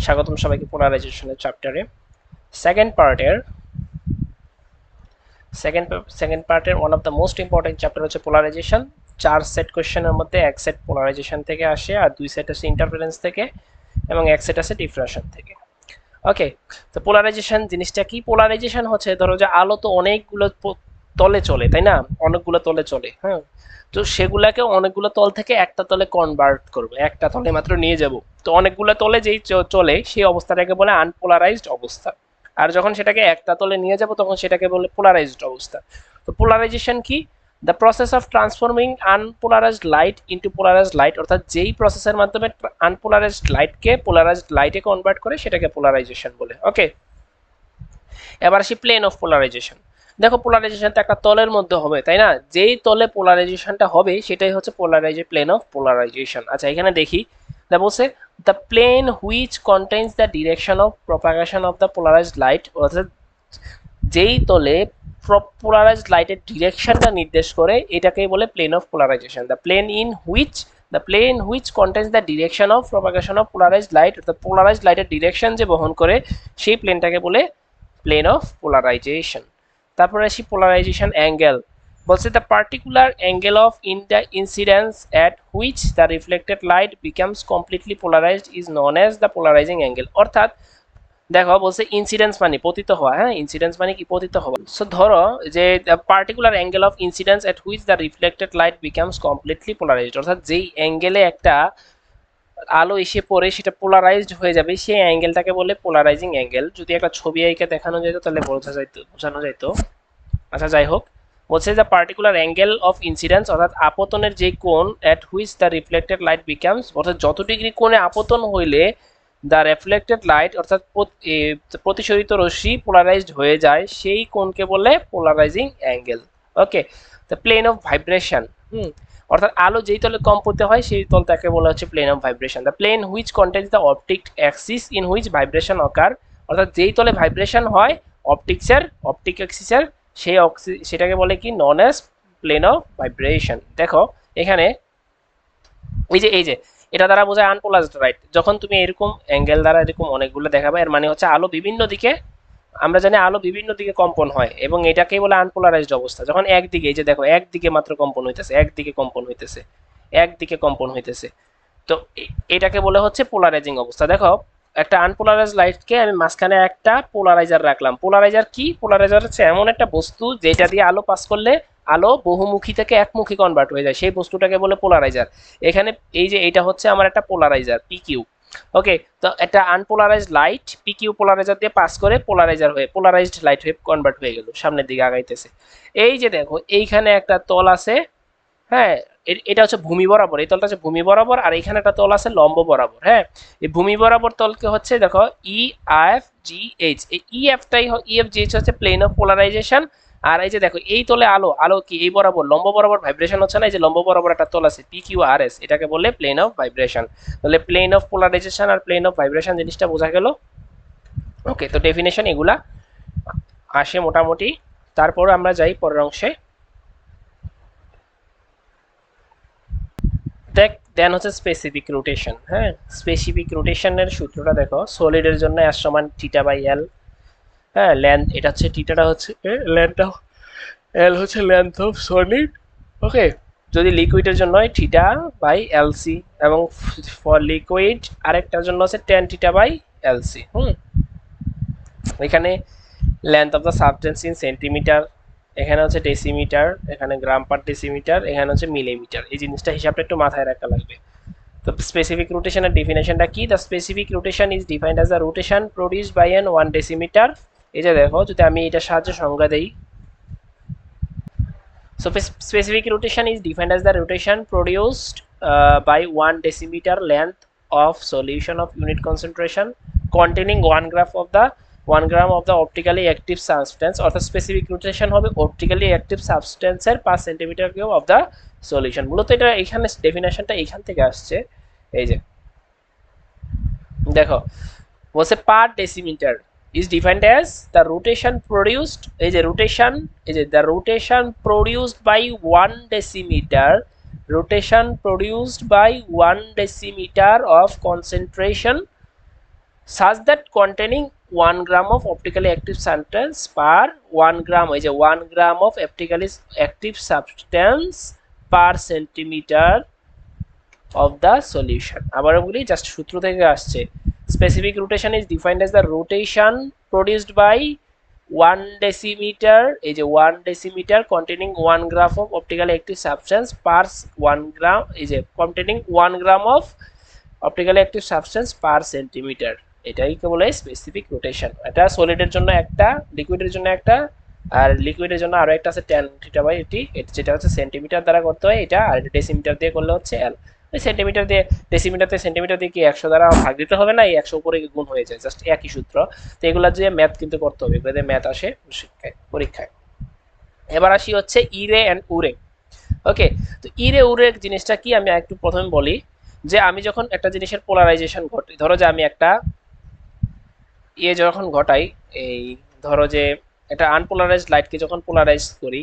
স্বাগতম সবাইকে পোলারাইজেশনের চ্যাপ্টারে। সেকেন্ড পার্টের সেকেন্ড পার্টের one of the most important chapter হচ্ছে পোলারাইজেশন। 4 সেট কোশ্চেনের মধ্যে এক সেট পোলারাইজেশন থেকে আসে, আর 2 সেট আছে ইন্টারফারেন্স থেকে, এবং এক সেট আছে ডিফ্রাকশন থেকে। ওকে, তো পোলারাইজেশন জিনিসটা কি? পোলারাইজেশন হচ্ছে, ধরো যে আলো তো অনেকগুলো তলে চলে, তাই না? অনেকগুলো তলে চলে, হ্যাঁ। তো সেগুলাকে অনেকগুলো তল থেকে একটা তলে কনভার্ট করবো, একটা তলে মাত্র নিয়ে যাব। তো অনেকগুলো তলে যেই চলে সেই অবস্থাটাকে বলে আনপোলারাইজড অবস্থা। আর যখন সেটাকে একটা তলে নিয়ে যাব তখন সেটাকে বলে পোলারাইজড অবস্থা। তো পোলারাইজেশন কি? The process of transforming unpolarised light into polarised light, অর্থাৎ যেই প্রসেসের মাধ্যমে আনপোলারাইজড লাইটকে পোলারাইজড লাইটে কনভার্ট করে সেটাকে পোলারাইজেশন বলে। ওকে, এবার আসি প্লেন অফ পোলারাইজেশন। দেখো, পোলারাইজেশন তো একটা তলের মধ্যে হবে, তাই না? যেই তলে পোলারাইজেশনটা হবে সেটাই হচ্ছে প্লেন অফ পোলারাইজেশন। আচ্ছা, এখানে দেখি, বলছে the plane which contains the direction of propagation of the polarised light, অর্থাৎ যেই তলে পোলারাইজড লাইটের ডিরেকশনটা নির্দেশ করে এটাকেই বলে plane of polarisation. The plane which contains the direction of propagation of polarised light, অর্থাৎ পোলারাইজড লাইটের ডিরেকশন যে বহন করে সেই প্লেনটাকে বলে প্লেন অফ পোলারাইজেশন। তারপরে আসি পোলারাইজেশন অ্যাঙ্গেল। বলছে the particular angle of incidence at which the reflected light becomes completely polarised is known as the polarising angle. অর্থাৎ দেখো, বলছে ইনসিডেন্স মানে পতিত হওয়া। হ্যাঁ, ইনসিডেন্স মানে কি? পতিত হওয়া। সো ধরো যে particular angle of incidence at which the reflected light becomes completely polarised, অর্থাৎ যেই অ্যাঙ্গেলে একটা আলো এসে পড়ে সেটা পোলারাইজড হয়ে যাবে সেই অ্যাঙ্গেলটাকে বলে পোলারাইজিং অ্যাঙ্গেল। যদি একটা ছবি আঁকে দেখানো যেত তাহলে বোঝানো যেত। আচ্ছা, যাই হোক, বলছে যে পার্টিকুলার অ্যাঙ্গেল অফ ইনসিডেন্স, অর্থাৎ আপতনের যে কোণ, এট which the reflected light becomes, অর্থাৎ যত ডিগ্রি কোণে আপতন হইলে দ্য রিফ্লেক্টেড লাইট, অর্থাৎ প্রতিসরিত রশ্মি পোলারাইজড হয়ে যায়, সেই কোণকে বলে polarising angle. Okay, the plane of vibration. অর্থাৎ আলো যেই তলে কম্পিত হয় সেই তলটাকে বলা হচ্ছে plane of vibration. The plane which contains the optic axis in which vibration occur, অর্থাৎ যেই তলে ভাইব্রেশন হয় অপটিক অ্যাক্সিসের সেটাকে বলে কি? Known as plane of vibration. দেখো এখানে এই যে এটা দ্বারা বোঝায় আনপোলারাইজড লাইট। যখন তুমি এরকম অ্যাঙ্গেল দ্বারা এরকম অনেকগুলো দেখাবে, এর মানে হচ্ছে আলো বিভিন্ন দিকে, আমরা জানি আলো বিভিন্ন দিকে কম্পন হয়, এবং এটাকেই বলে আনপোলারাইজড অবস্থা। যখন একদিকে, এই যে দেখো, একদিকে মাত্র কম্পন হইতেছে, একদিকে কম্পন হইতেছে, তো এটাকে বলে হচ্ছে পোলারাইজিং অবস্থা। দেখো, একটা আনপোলারাইজড লাইটকে আমি মাঝখানে একটা পোলারাইজার রাখলাম। পোলারাইজার কি? পোলারাইজার হচ্ছে এমন একটা বস্তু যেটা দিয়ে আলো পাস করলে আলো বহুমুখী থেকে একমুখী কনভার্ট হয়ে যায়, সেই বস্তুটাকে বলে পোলারাইজার। এখানে এই যে এটা হচ্ছে আমার একটা পোলারাইজার পিকিউ। ওকে, তো একটা আনপোলারাইজড লাইট পিকিউ পোলারাইজার দিয়ে পাস করে পোলারাইজড লাইট হয়ে কনভার্ট হয়ে গেল, সামনের দিকে আগাইতেছে। এই যে দেখো, এইখানে একটা তল আছে, হ্যাঁ, এটা হচ্ছে ভূমি বরাবর, এই তলটা হচ্ছে ভূমি বরাবর, আর এখানে একটা তল আছে লম্ব বরাবর। হ্যাঁ, এই ভূমি বরাবর তলকে হচ্ছে দেখো ই এফ জি এইচ, এই ই এফ জি এইচ হচ্ছে প্লেন অফ পোলারাইজেশন। আর এই যে দেখো, এই তলে আলো কি এই বরাবর লম্ব বরাবর ভাইব্রেশন হচ্ছে না? এই যে লম্ব বরাবর একটা তল আছে পি কিউ আর এস, এটাকে বলে প্লেন অফ ভাইব্রেশন। তাহলে প্লেন অফ পোলারাইজেশন আর প্লেন অফ ভাইব্রেশন জিনিসটা বোঝা গেল। ওকে, তো ডেফিনেশন এগুলা আসে মোটামুটি। তারপর আমরা যাই পরের অংশে। দেন হচ্ছে স্পেসিফিক রোটেশন। হ্যাঁ, স্পেসিফিক রোটেশনের সূত্রটা দেখো, সলিডের জন্য এস সমান থিটা বাই এল। হ্যাঁ, লেন্থ এটা হচ্ছে, থিটাটা হচ্ছে লেন্থ, এল হচ্ছে লেন্থ অফ সলিড। ওকে, যদি লিকুইডের জন্য হয় থিটা বাই এল সি, এবং ফর লিকুইড আরেকটার জন্য হচ্ছে ten theta by L C. এখানে length of the substance in centimetre, এখানে হচ্ছে ডেসিমিটার, এখানে গ্রাম পার ডেসিমিটার, এখানে হচ্ছে মিলিমিটার। এই জিনিসটা হিসাবটা একটু মাথায় রাখা লাগবে। তো স্পেসিফিক রোটেশনের ডেফিনেশনটা কি? The specific rotation is defined as the rotation produced by an 1 decimetre. এই যে দেখো, যদি আমি এটার সাহায্যে সংজ্ঞা দেই, so specific rotation is defined as the rotation produced by 1 decimeter length of solution of unit concentration containing 1 gram of the optically active substance, অর্থাৎ স্পেসিফিক রোটেশন হবে অপটিক্যালি অ্যাক্টিভ সাবস্টেন্সের per centimetre cube of the solution. মূলত এটা এখানে ডেফিনেশনটা এইখান থেকে আসছে। এই যে দেখো, বলছে পার decimetre is defined as the rotation produced, এই যে রোটেশন, এই যে the rotation produced by 1 decimeter, rotation produced by 1 decimeter of concentration such that containing 1 gram of optically active substance per 1 gram, এই যে 1 gram of optically active substance per centimeter of the solution. আবার বলি just সূত্র থেকে আসছে, specific rotation is defined as the rotation produced by 1 decimeter, এই যে 1 decimeter containing 1 gram of optically active substance per 1 gram, এই যে containing 1 gram of optically active substance per centimeter, এটাই কে বলে স্পেসিফিক রোটেশন। এটা সলিডের জন্য একটা, লিকুইডের জন্য একটা, আর লিকুইডের জন্য আরো একটা আছে tan থিটা বাই এটি, যেটা হচ্ছে সেন্টিমিটার দ্বারা করতে হয় এটা, আর এটা ডেসিমিটার দিয়ে করলে হচ্ছে এল। ওই সেন্টিমিটার দিয়ে ডেসিমিটার দিয়ে সেন্টিমিটার দিয়ে কি 100 দ্বারা ভাগ দিতে হবে না, এই 100 উপরে গুণ হয়ে যায়, জাস্ট একই সূত্র। তো এগুলা যে ম্যাথ কিন্তু করতে হবে, এগুলো দিয়ে ম্যাথ আসে পরীক্ষায়। এবার আসি হচ্ছে ইরে এন্ড উরে। ওকে, তো ইরে উরে জিনিসটা কি আমি একটু প্রথমে বলি, যে আমি যখন একটা জিনিসের পোলারাইজেশন ঘটে, ধরো যে আমি একটা যখন ঘটাই, এই ধরো যে একটা আনপোলারাইজড লাইটকে যখন পোলারাইজ করি,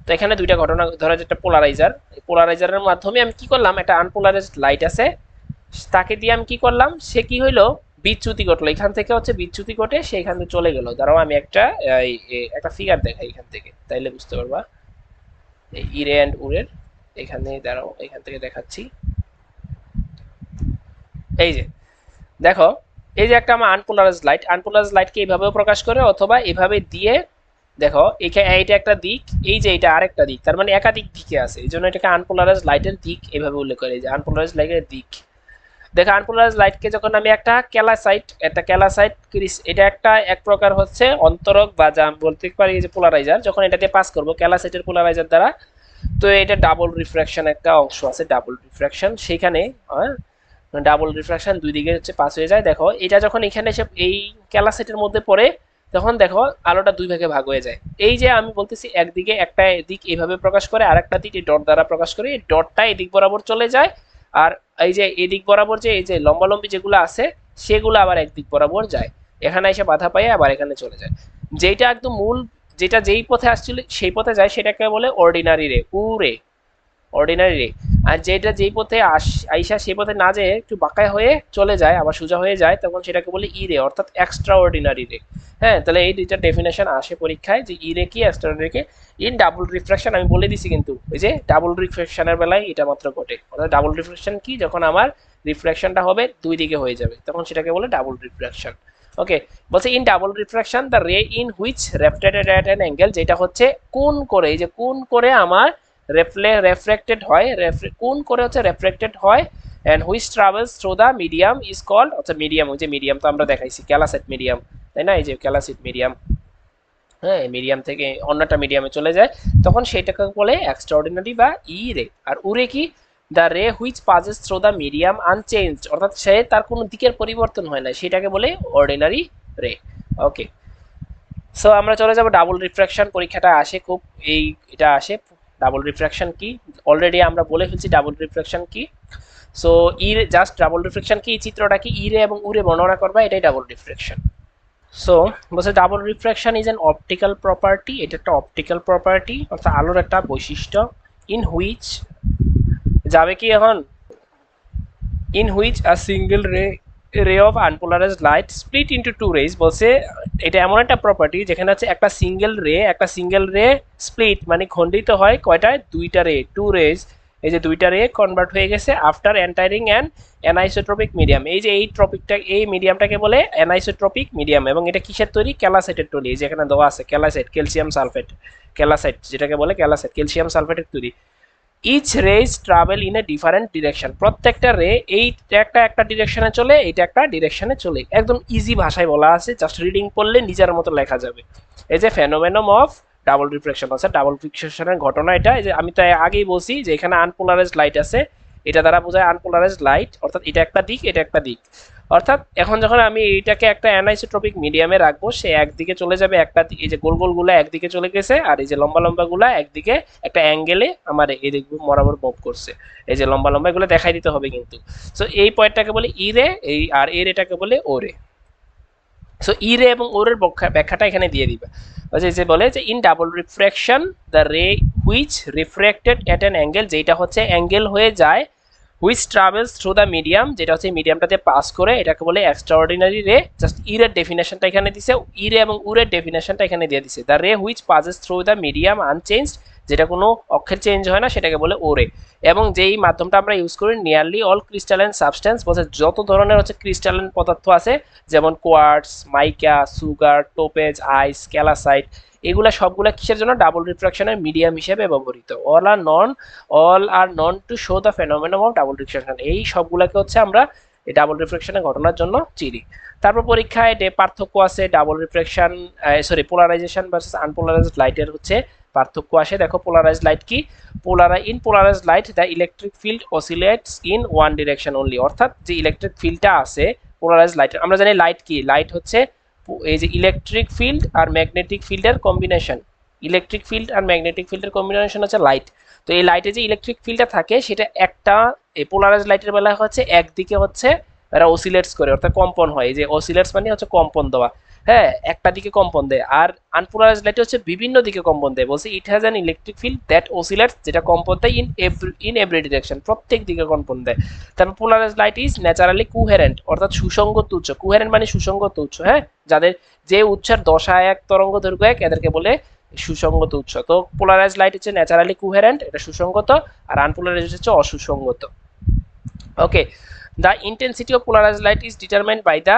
তো এখানে দুইটা ঘটনা, ধরো যে একটা পোলারাইজার, এই পোলারাইজারের মাধ্যমে আমি কি করলাম, একটা আনপোলারাইজড লাইট আছে তাকে দিয়ে আমি কি করলাম, সে কি হইলো বিচ্যুতি ঘটলো, এখান থেকে হচ্ছে বিচ্যুতি ঘটে সে এখান থেকে চলে গেল। ধরো আমি একটা ফিগার দেখাই এখান থেকে, তাইলে বুঝতে পারবা এই ইরে অ্যান্ড উরের। এখানে দাঁড়াও, এখান থেকে দেখাচ্ছি। এই যে দেখো, এই যে একটা আমার আনপোলারাইজড লাইটকে এইভাবেও প্রকাশ করে অথবা এভাবে দিয়ে, দেখো এইটা একটা দিক, এই যে এটা আরেকটা দিক, তার মানে একাধিক দিকে আছে, এই জন্য এটাকে আনপোলারাইজড লাইটের দিক এভাবে উল্লেখ করে, যে আনপোলারাইজড লাইটের দিক। দেখো আনপোলারাইজড লাইটকে যখন আমি একটা ক্যালাসাইট, এটা একটা এক প্রকার হচ্ছে অন্তরক বা যা বলতে পারি যে পোলারাইজার, যখন এটা দিয়ে পাস করবো ক্যালাসাইটের পোলারাইজার দ্বারা, তো এটা ডাবল রিফ্র্যাকশন একটা অংশ আছে, ডাবল রিফ্র্যাকশন, সেখানে ডাবল রিফ্র্যাকশন দুই দিকে হচ্ছে পাস হয়ে যায়। দেখো এটা যখন এখানে এসে এই ক্যালাসাইটের মধ্যে পড়ে, তখন দেখো আলোটা দুই ভাগে ভাগ হয়ে যায়। এই যে আমি বলতেছি একদিকে একটা দিক এইভাবে প্রকাশ করে, আর একটা দিক এই ডট দ্বারা প্রকাশ করে, এই ডটটা এদিক বরাবর চলে যায়, আর এই যে এদিক বরাবর যে এই যে লম্বালম্বি যেগুলো আছে সেগুলো আবার একদিক বরাবর যায়, এখানে এসে বাধা পায় আবার এখানে চলে যায়। যেটা একদম মূল, যেটা যেই পথে আসছিল সেই পথে যায় সেটাকে বলে অর্ডিনারি রে, উরে, অর্ডিনারি রে। আর যেটা যেই পথে আইসা সেই পথে না যেয়ে একটু বাঁকা হয়ে চলে যায় আবার সোজা হয়ে যায়, তখন সেটাকে বলে ই রে, অর্থাৎ এক্সট্রা অর্ডিনারি রে। হ্যাঁ, তাহলে এই দুইটা ডেফিনেশন আসে পরীক্ষায়, যে ই রে কি, এক্সট্রা অর্ডিনারি কি। ইন ডাবল রিফ্র্যাকশন আমি বলে দিছি, কিন্তু এই যে ডাবল রিফ্র্যাকশনের বেলায় এটা মাত্র ঘটে। অর্থাৎ ডাবল রিফ্র্যাকশন কি, যখন আমার রিফ্র্যাকশনটা হবে দুই দিকে হয়ে যাবে, তখন সেটাকে বলে ডাবল রিফ্র্যাকশন। ওকে, বলছে in double refraction the ray in which reflected at an angle, যেটা হচ্ছে কোন করে, এই যে কোন করে আমার রেফ্লেক্টেড হয়, কোন করে হচ্ছে রেফ্লেক্টেড হয়, and which travels through the medium is called, আচ্ছা মিডিয়াম, ওই যে মিডিয়াম তো আমরা দেখাইছি ক্যালাসাইট মিডিয়াম, তাই না, এই যে ক্যালাসাইট মিডিয়াম, হ্যাঁ মিডিয়াম থেকে অন্যটা মিডিয়ামে চলে যায়, তখন সেটাকে বলে এক্সট্রাঅর্ডিনারি বা ই রে। আর উরে কি, দ্য রে which passes through the medium unchange, অর্থাৎ সে তার কোনো দিকের পরিবর্তন হয় না, সেটাকে বলে অর্ডিনারি রে। ওকে, সো আমরা চলে যাব ডাবল রিফ্র্যাকশন, পরীক্ষাটা আসে খুব, এটা আসে ডাবল রিফ্র্যাকশন কি, অলরেডি আমরা বলে ফেলছি ডাবল রিফ্র্যাকশন কি। সো জাস্ট ডাবল রিফ্র্যাকশন কি, এই চিত্রটা কি, ইরে এবং উরে বর্ণনা করবা, এটাই ডাবল রিফ্র্যাকশন। সো বলছে double refraction is an optical property, এটা একটা অপটিক্যাল প্রপার্টি, অর্থাৎ আলোর একটা বৈশিষ্ট্য, ইন হুইচ যাবে কি এখন, in which a single ray of unpolarised light split into two rays, বলছে এটা এমন একটা প্রপার্টি যেখানে হচ্ছে একটা সিঙ্গেল রে স্প্লিট মানে খণ্ডিত হয় কয়টায়, দুইটা রে, টু রেজ, এই যে দুইটা রে কনভার্ট হয়ে গেছে আফটার এন্টারিং অ্যান অ্যানাইসোট্রপিক মিডিয়াম। এই যে এই মিডিয়ামটাকে বলে অ্যানাইসোট্রপিক মিডিয়াম, এবং এটা কিসের তৈরি, ক্যালাসাইটের তৈরি, এই যে এখানে দেওয়া আছে ক্যালাসাইট, ক্যালসিয়াম সালফেট, ক্যালাসাইট যেটাকে বলে ক্যালাসাইট, ক্যালসিয়াম সালফেটের তৈরি। Each rays travel in a different direction, প্রত্যেকটা রে একটা ডিরেকশনে চলে, এইটা একটা ডিরেকশনে চলে, একদম ইজি ভাষায় বলা আছে, জাস্ট রিডিং পড়লে নিজের মতো লেখা যাবে। এই যে ফেনোমেনন অফ ডাবল রিফ্লেকশন আছে, ডাবল রিফ্লেকশনের ঘটনা এটা, এই যে আমি তো আগেই বলছি যে এখানে আনপোলারাইজড লাইট আছে, এটা দ্বারা বোঝায় আনপোলারাইজড লাইট, অর্থাৎ এটা একটা দিক, এটা একটা দিক, অর্থাৎ এখন যখন আমি এইটাকে একটা অ্যানাইসোট্রপিক মিডিয়ামে রাখবো, সে একদিকে চলে যাবে, একটা এই যে গোল গোল গুলা একদিকে চলে গেছে, আর এই যে লম্বা লম্বা গুলা একদিকে একটা অ্যাঙ্গেলে আমার এই দিক বরাবর মুভ করছে, এই যে লম্বা লম্বা এগুলো দেখাই দিতে হবে কিন্তু। সো এই পয়েন্টটাকে বলে ই রে, এই আর এর এটাকে বলে ও রে। সো ই রে এবং ওরের ব্যাখ্যাটা এখানে দিয়ে দিবে, যে বলে যে ইন ডাবল রিফ্র্যাকশন দ্য রে which refracted at an angle, যেটা হচ্ছে অ্যাঙ্গেল হয়ে যায় which travels through the medium, যেটা হচ্ছে মিডিয়ামটাতে পাস করে, এটাকে বলে এক্সট্রাঅর্ডিনারি রে। জাস্ট ইরের ডেফিনেশনটা এখানে দিছে, ইরে এবং উরের ডেফিনেশনটা এখানে দিয়ে দিছে। দ্য রে which passes through the medium unchanged, যেটা কোনো অক্ষের চেঞ্জ হয় না, সেটাকে বলে ওরে। এবং যেই মাধ্যমটা আমরা ইউজ করি, নিয়ারলি অল ক্রিস্টালাইন সাবস্টেন্স, বলছে যত ধরনের হচ্ছে ক্রিস্টালাইন পদার্থ আছে, যেমন কোয়ার্টস, মাইকা, সুগার, টোপেজ, আইস, ক্যালাসাইট, এগুলা সবগুলা কিসের জন্য? ডাবল রিফ্রাকশনের মিডিয়াম হিসেবে ব্যবহৃত। All are known to show the phenomenon of double refraction, এই সবগুলাকে হচ্ছে আমরা এই ডাবল রিফ্রাকশনের ঘটনার জন্য চিনি। তারপর পরীক্ষায় পার্থক্য আছে double refraction, polarization versus unpolarized লাইটের হচ্ছে পার্থক্য আসে। দেখো পোলারাইজড লাইট কি? In polarized light the electric field oscillates in one direction only, অর্থাৎ যে ইলেকট্রিক ফিল্ডটা আছে পোলারাইজড লাইটের, আমরা জানি লাইট কি? লাইট হচ্ছে এই যে ইলেকট্রিক ফিল্ড আর ম্যাগনেটিক ফিল্ডের কম্বিনেশন, ইলেকট্রিক ফিল্ড আর ম্যাগনেটিক ফিল্ডের কম্বিনেশন হচ্ছে লাইট। তো এই লাইটে যে ইলেকট্রিক ফিল্ডটা থাকে সেটা একটা, এই পোলারাইজড লাইটের বেলা হচ্ছে একদিকে হচ্ছে এরা অসিলেটস করে, অর্থাৎ কম্পন হয়। এই যে অসিলেটস মানে হচ্ছে কম্পন দেওয়া, হ্যাঁ, একটা দিকে কম্পন দেয়। আর আনপোলারাইজড লাইটে হচ্ছে বিভিন্ন দিকে কম্পন দেয়। বলছে it has an electric field that oscillates, যেটা কম্পন দেয় ইন এভরি ডিরেকশন, প্রত্যেক দিকে কম্পন দেয়। তারপর পোলারাইজড লাইট ইজ ন্যাচারালি কুহেরেন্ট, অর্থাৎ সুসংগত উৎস। কুহেরেন্ট মানে সুসংগত উৎস, হ্যাঁ, যাদের যে উৎসের দশা এক, তরঙ্গ দৈর্ঘ্য এক, এদেরকে বলে সুসংগত উৎস। তো পোলারাইজড লাইট হচ্ছে ন্যাচারালি কুহেরেন্ট, এটা সুসংগত, আর আনপোলারাইজড হচ্ছে অসুসংগত। Okay, the intensity of polarised light is determined by the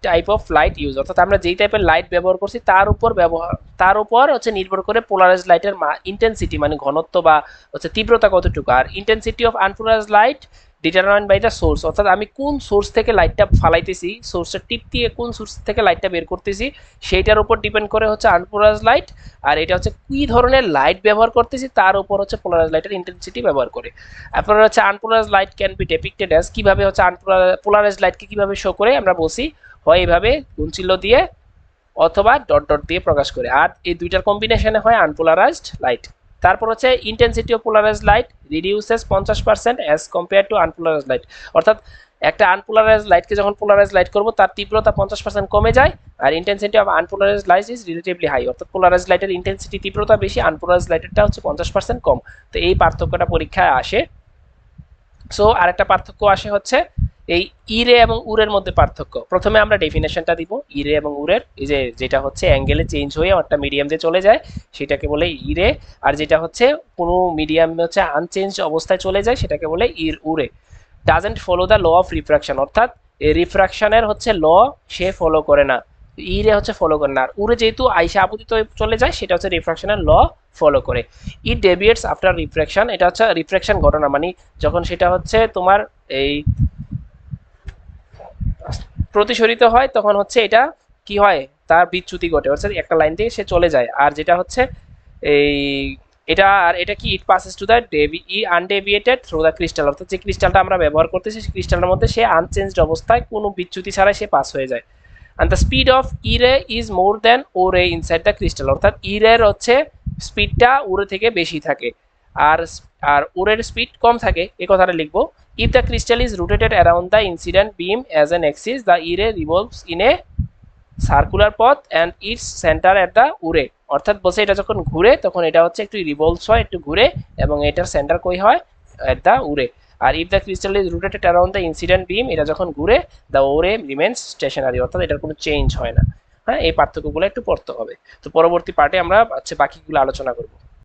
type of light use, অর্থাৎ আমরা যেই টাইপের লাইট ব্যবহার করছি তার উপর হচ্ছে নির্ভর করে পোলারাইজড লাইটের ইন্টেন্সিটি মানে ঘনত্ব বা হচ্ছে তীব্রতা কতটুকু। আর intensity of unpolarised light determined by the source, অর্থাৎ আমি কোন সোর্স থেকে লাইটটা ফালাইতেছি, সোর্সের টিপ দিয়ে কোন সোর্স থেকে লাইটটা বের করতেছি, সেইটার উপর ডিপেন্ড করে হচ্ছে আনপোলারাইজড লাইট। আর এটা হচ্ছে কি ধরনের লাইট ব্যবহার করতেছি তার উপর হচ্ছে পোলারাইজড লাইটের ইন্টেন্সিটি ব্যবহার করে। আপনারা হচ্ছে unpolarised light can be depicted as, কিভাবে হচ্ছে পোলারাইজড লাইটকে কিভাবে শো করে, আমরা বলছি হয় এইভাবে গুণচিহ্ন দিয়ে অথবা ডট ডট দিয়ে প্রকাশ করে, আর এই দুইটার কম্বিনেশনে হয় আনপোলারাইজড লাইট। তারপর হচ্ছে intensity of polarised light reduces 50% as compare to unpolarised light, অর্থাৎ একটা আনপোলারাইজড লাইটকে যখন পোলারাইজড লাইট করব তার তীব্রতা 50% কমে যায়, আর intensity of unpolarised light is relatively high, অর্থাৎ পোলারাইজড লাইটের ইন্টেন্সিটি তীব্রতা বেশি, আনপোলারাইজড লাইটেরটা হচ্ছে 50% কম। তো এই পার্থক্যটা পরীক্ষায় আসে। সো আরেকটা পার্থক্য আসে হচ্ছে এই ইরে এবং উরের মধ্যে পার্থক্য। প্রথমে আমরা ডেফিনেশনটা দিব ইরে এবং উরের, এই যে যেটা হচ্ছে অ্যাঙ্গেলে চেঞ্জ হয়ে একটা মিডিয়াম দিয়ে চলে যায় সেটাকে বলে ইরে, আর যেটা হচ্ছে কোনো মিডিয়াম হচ্ছে আনচেঞ্জ অবস্থায় চলে যায় সেটাকে বলে O ray. Doesn't follow the law of refraction, অর্থাৎ রিফ্রাকশনের হচ্ছে ল সে ফলো করে না, ইরে হচ্ছে ফলো করে না। আর উরে যেহেতু আইসা আপতিত চলে যায় সেটা হচ্ছে রিফ্রাকশনের ল ফলো করে। ইট ডেভিয়েটস আফটার রিফ্রাকশন, এটা হচ্ছে রিফ্রাকশন ঘটনা মানে যখন সেটা হচ্ছে তোমার এই প্রতিসরিত হয় তখন হচ্ছে এটা কি হয়, তার বিচ্যুতি ঘটে, অর্থাৎ একটা লাইন থেকে সে চলে যায়। আর যেটা হচ্ছে এই এটা কি it passes to the undeviated through the crystal, অর্থাৎ যে ক্রিস্টালটা আমরা ব্যবহার করতেছি সেই ক্রিস্টালের মধ্যে সে আনচেঞ্জড অবস্থায় কোনো বিচ্যুতি ছাড়াই সে পাস হয়ে যায়। অ্যান্ড দ্য স্পিড অফ ইরে ইজ মোর দ্যান ও রে ইনসাইড দ্য ক্রিস্টাল, অর্থাৎ ইরের হচ্ছে স্পিডটা ওরে থেকে বেশি থাকে, আর আর ওরের স্পিড কম থাকে, এই কথাটা লিখবো। If the crystal is rotated around the incident beam as an axis, the E ray revolves in a circular পথ and its centre at the O ray, অর্থাৎ বলছে এটা যখন ঘুরে তখন এটা হচ্ছে একটু রিভলভস হয়, একটু ঘুরে, এবং এটার সেন্টার কই হয়? At the O ray. আর if the crystal is rotated around the incident beam, এটা যখন ঘুরে দ্য ওরে রিমেন্স স্টেশনারি, অর্থাৎ এটার কোনো চেঞ্জ হয় না। হ্যাঁ, এই পার্থক্যগুলো একটু পড়তে হবে। তো পরবর্তী পার্টে আমরা হচ্ছে বাকিগুলো আলোচনা করবো।